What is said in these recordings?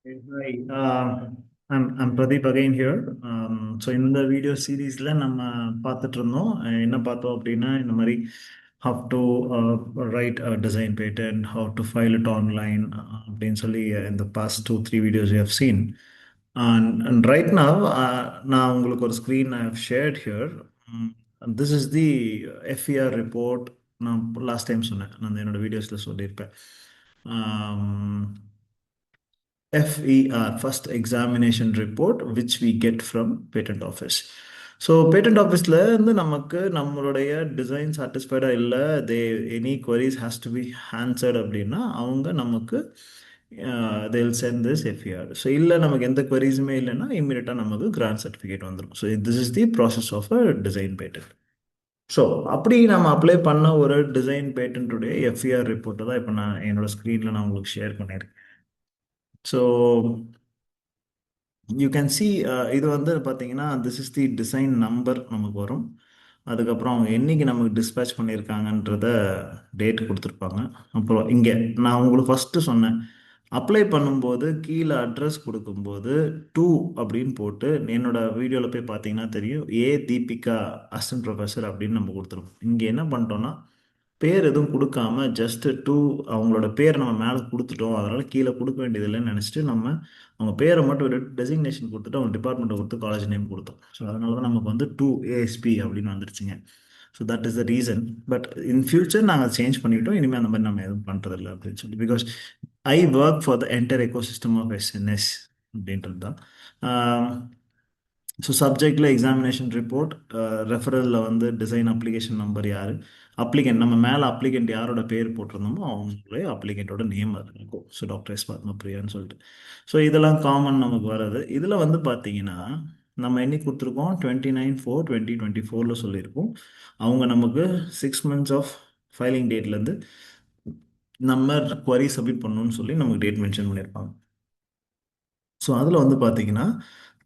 Hey, hi. I'm Pradeep again here. So இந்த video சீரீஸ்ல நம்ம பார்த்துட்டு இருந்தோம். என்ன பார்த்தோம் அப்படின்னா இந்த மாதிரி how to write a design patent, how to file it online அப்படின்னு சொல்லி in the past 2-3 videos you have seen. And right now நான் உங்களுக்கு ஒரு screen I have shared here. And this is the FER report. நான் last time சொன்னேன், நான் என்னோட வீடியோஸ்ல சொல்லியிருப்பேன். FER, first examination report, which we get from patent office. So patent ஆஃபீஸில் இருந்து நமக்கு நம்மளுடைய டிசைன் சாட்டிஸ்ஃபைடாக இல்லை, தே any queries has to be answered அப்படின்னா அவங்க நமக்கு they'll send this FER. So இல்லை நமக்கு எந்த queriesமே இல்லைன்னா இம்மீடியட்டாக நமக்கு கிராண்ட் சர்டிஃபிகேட் வந்துடும். So this is the process of a design patent. So அப்படி நம்ம அப்ளை பண்ண ஒரு டிசைன் பேட்டன்ட்டுடைய FER ரிப்போர்ட்டை தான் இப்போ நான் என்னோட ஸ்க்ரீனில் நான் உங்களுக்கு ஷேர் பண்ணியிருக்கேன். ஸோ யூ கேன் சி இது வந்து பார்த்தீங்கன்னா this is the design number நமக்கு வரும். அதுக்கப்புறம் அவங்க என்னைக்கு நமக்கு டிஸ்பேச் பண்ணியிருக்காங்கன்றத டேட் கொடுத்துருப்பாங்க. அப்புறம் இங்கே நான் உங்களுக்கு ஃபஸ்ட்டு சொன்னேன், அப்ளை பண்ணும்போது கீழே அட்ரஸ் கொடுக்கும்போது டூ அப்படின்னு போட்டு என்னோட வீடியோவில் போய் பார்த்தீங்கன்னா தெரியும், தீபிகா அசிஸ்டன்ட் ப்ரொஃபஸர் அப்படின்னு நம்ம கொடுத்துருக்கோம். இங்கே என்ன பண்ணிட்டோம்னா பேர் எதுவும் கொடுக்காம ஜஸ்ட் டூ அவங்களோட பேர் நம்ம மேலே கொடுத்துட்டோம், அதனால கீழே கொடுக்க வேண்டியதில்லைன்னு நினச்சிட்டு நம்ம அவங்க பேரை மட்டும் விட்டு டெசிக்னேஷன் கொடுத்துட்டு அவங்க டிபார்ட்மெண்ட்டை கொடுத்து காலேஜ் நேம் கொடுத்தோம். ஸோ அதனால தான் நமக்கு வந்து 2 ASP அப்படின்னு வந்துருச்சுங்க. So that is the reason. But in future நாங்கள் சேஞ்ச் பண்ணிட்டோம், இனிமேல் அந்த மாதிரி நம்ம எதுவும் பண்ணுறதில்ல அப்படின்னு சொல்லி. Because I work for the entire ecosystem of SNS அப்படின்றது தான். ஸோ சப்ஜெக்டில் எக்ஸாமினேஷன் ரிப்போர்ட், ரெஃபரலில் வந்து டிசைன் அப்ளிகேஷன் நம்பர் யார், அப்ளிகண்ட் நம்ம மேலே அப்ளிகண்ட் யாரோட பேர் போட்டிருந்தோமோ அவங்களே அப்ளிகண்ட்டோட நேம் அது இருக்கும். ஸோ டாக்டர் எஸ் பத்மபிரியான்னு சொல்லிட்டு. ஸோ இதெல்லாம் காமன் நமக்கு வர்றது. இதில் வந்து பார்த்தீங்கன்னா நம்ம என்னைக்கு கொடுத்துருக்கோம், 29/4/2024 சொல்லியிருக்கோம். அவங்க நமக்கு 6 months ஆஃப் ஃபைலிங் டேட்லேருந்து நம்ம query சப்மிட் பண்ணணும்னு சொல்லி நமக்கு டேட் மென்ஷன் பண்ணியிருப்பாங்க. ஸோ அதில் வந்து பார்த்தீங்கன்னா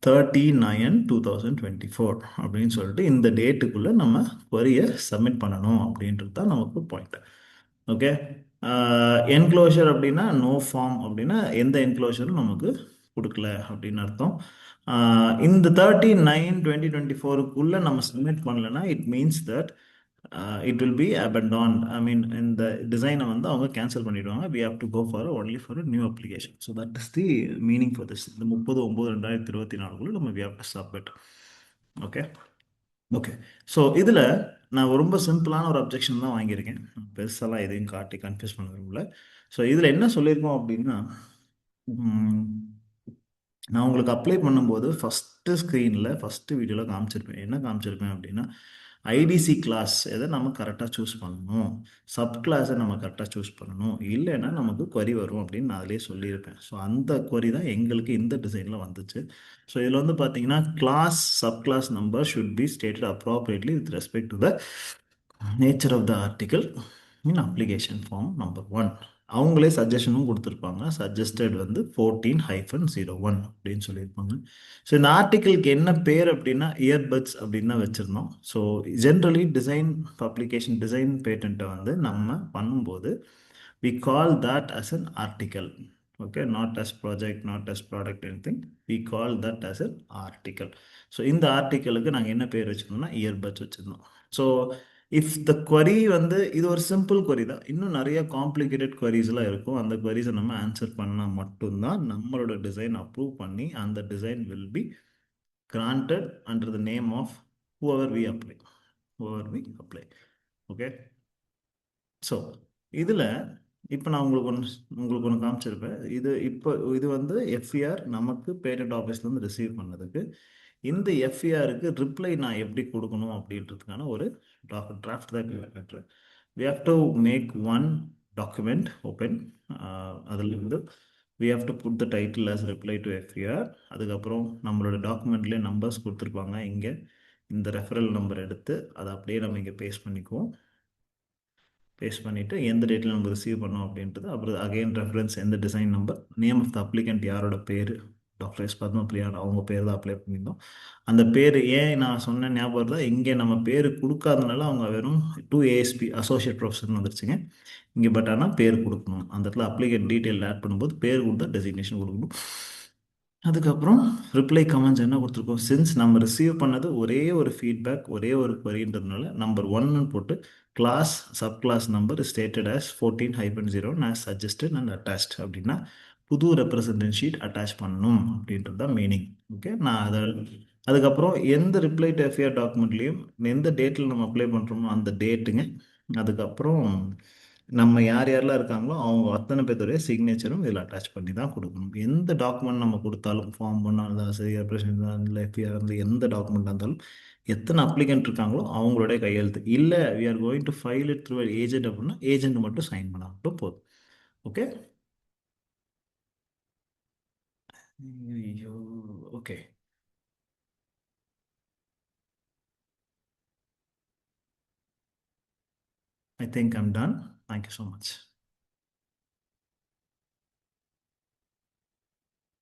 30/9/2024 அப்படின்னு சொல்லிட்டு இந்த டேட்டுக்குள்ளே நம்ம query-ய சப்மிட் பண்ணணும் அப்படின்றது தான் நமக்கு பாயிண்ட். ஓகே. என்க்ளோஷர் அப்படின்னா நோ ஃபார்ம் அப்படின்னா எந்த என்க்ளோஷரும் நமக்கு கொடுக்கல அப்படின்னு அர்த்தம். இந்த 30/9/2024க்குள்ளே நம்ம சப்மிட் பண்ணலைன்னா it means that it will be abandoned. ஐ மீன் இந்த டிசைனை வந்து அவங்க கேன்சல் பண்ணிடுவாங்க. we have to go for only for a new application. So that is the meaning for this. இந்த 30/9/2024 நம்ம we have to submit. Okay. Okay. So இதில் நான் ரொம்ப சிம்பிளான ஒரு அப்ஜெக்ஷன் தான் வாங்கியிருக்கேன், பெருசாலாம் எதையும் காட்டி கன்ஃபியூஸ் பண்ண விரும்பல. ஸோ இதில் என்ன சொல்லியிருக்கோம் அப்படின்னா, நான் உங்களுக்கு அப்ளை பண்ணும்போது ஃபஸ்ட்டு ஸ்க்ரீனில் ஃபஸ்ட்டு வீடியோவில் காமிச்சிருப்பேன். என்ன காமிச்சிருப்பேன் அப்படின்னா, ஐடிசி கிளாஸ் எதை நம்ம கரெக்டாக சூஸ் பண்ணணும், சப் கிளாஸை நம்ம கரெக்டாக சூஸ் பண்ணணும், இல்லைன்னா நமக்கு query வரும் அப்படின்னு நான் அதிலே சொல்லியிருப்பேன். ஸோ அந்த query தான் எங்களுக்கு இந்த டிசைனில் வந்துச்சு. ஸோ இதில் வந்து பார்த்தீங்கன்னா class sub class number should be stated appropriately with respect to the nature of the article in application form number 1. அவங்களே சஜஷனும் கொடுத்துருப்பாங்க. சஜஸ்டட் வந்து 14-01 அப்படின்னு சொல்லியிருப்பாங்க. ஸோ இந்த ஆர்டிக்கிளுக்கு என்ன பேர் அப்படின்னா இயர்பட்ஸ் அப்படின்னு தான் வச்சுருந்தோம். So generally design application design பேட்டண்ட்டை வந்து நம்ம பண்ணும்போது we call that as an article. Okay, not as project, not as product, anything. We call that as an article. So இந்த ஆர்டிக்கலுக்கு நாங்கள் என்ன பேர் வச்சுருந்தோம்னா இயர்பட்ஸ் வச்சுருந்தோம். ஸோ இஃப் த query வந்து இது ஒரு சிம்பிள் query தான், இன்னும் நிறைய காம்ப்ளிகேட்டட் queriesலாம் இருக்கும். அந்த queries-அ நம்ம ஆன்சர் பண்ணால் மட்டும்தான் நம்மளோட டிசைன் அப்ரூவ் பண்ணி அந்த design will be granted under the name of whoever we apply. whoever we apply. Okay. So இதில் இப்போ நான் உங்களுக்கு ஒன்று காமிச்சிருப்பேன். இது வந்து FER நமக்கு பேட்டன்ட் ஆஃபீஸ்லேருந்து ரிசீவ் பண்ணதுக்கு இந்த FER-க்கு ரிப்ளை நான் எப்படி கொடுக்கணும் அப்படின்றதுக்கான ஒரு டிராஃப்ட் தான் கட்டுறேன். we have to make one document open. அதிலிருந்து we have to put the title as reply to FER. அதுக்கப்புறம் நம்மளோட டாக்குமெண்ட்லேயே நம்பர்ஸ் கொடுத்துருப்பாங்க. இங்கே இந்த ரெஃபரல் நம்பர் எடுத்து அதை அப்படியே நம்ம இங்கே பேஸ்ட் பண்ணிக்குவோம். பேஸ்ட் பண்ணிவிட்டு எந்த டேட்டில் நம்ம ரிசீவ் பண்ணோம் அப்படின்றது, அப்புறம் அகைன் ரெஃபரன்ஸ் எந்த design number, name of the applicant யாரோட பேர், டாக்டர் எஸ் பத்மபிரியா அவங்க பேர் தான் அப்ளை பண்ணியிருந்தோம். அந்த பேர் ஏன் நான் சொன்ன ஞாபகம் வருதா, இங்கே நம்ம பேர் கொடுக்காதனால அவங்க வெறும் 2 ASP அசோசியேட் ப்ரொஃபஸர்னு வந்துருச்சுங்க. இங்கே பட் ஆனால் பேர் கொடுக்கணும். அந்த இடத்துல அப்ளிகேட் டீட்டெயில் ஆட் பண்ணும்போது பேர் கொடுத்தா டெசிக்னேஷன் கொடுக்கணும். அதுக்கப்புறம் ரிப்ளை கமெண்ட்ஸ் என்ன கொடுத்துருக்கோம், சின்ஸ் நம்ம ரிசீவ் பண்ணது ஒரே ஒரு ஃபீட்பேக் ஒரே ஒரு queryன்றதுனால நம்பர் 1ன்னு போட்டு class sub class number stated as 14-0 as suggested and attached அப்படின்னா புது ரெப்ரசன்டேஷன் ஷீட் அட்டாச் பண்ணணும் அப்படின்றது தான் மீனிங். ஓகே, நான் அதை அதுக்கப்புறம் எந்த ரிப்ளை டு எஃப்ஐஆர் டாக்குமெண்ட்லேயும் எந்த டேட்டில் நம்ம அப்ளை பண்ணுறோமோ அந்த டேட்டுங்க. அதுக்கப்புறம் நம்ம யார் யாரெல்லாம் இருக்காங்களோ அவங்க அத்தனை பேர்த்துடைய சிக்னேச்சரும் இதில் அட்டாச் பண்ணி தான் கொடுக்கணும். எந்த டாக்குமெண்ட் நம்ம கொடுத்தாலும் ஃபார்ம் பண்ணால் இருந்தாலும் சரி, ரெப்ரசன்ட் இல்லை, எஃப்ஐஆர் இருந்து எந்த டாக்குமெண்ட் இருந்தாலும் எத்தனை அப்ளிகண்ட் இருக்காங்களோ அவங்களுடைய கையெழுத்து இல்லை, we are going to file it through agent அப்படின்னா ஏஜென்ட் மட்டும் சைன் பண்ணால் மட்டும் போதும். ஓகே. ஐயோ, okay. I think I'm done. Thank you so much.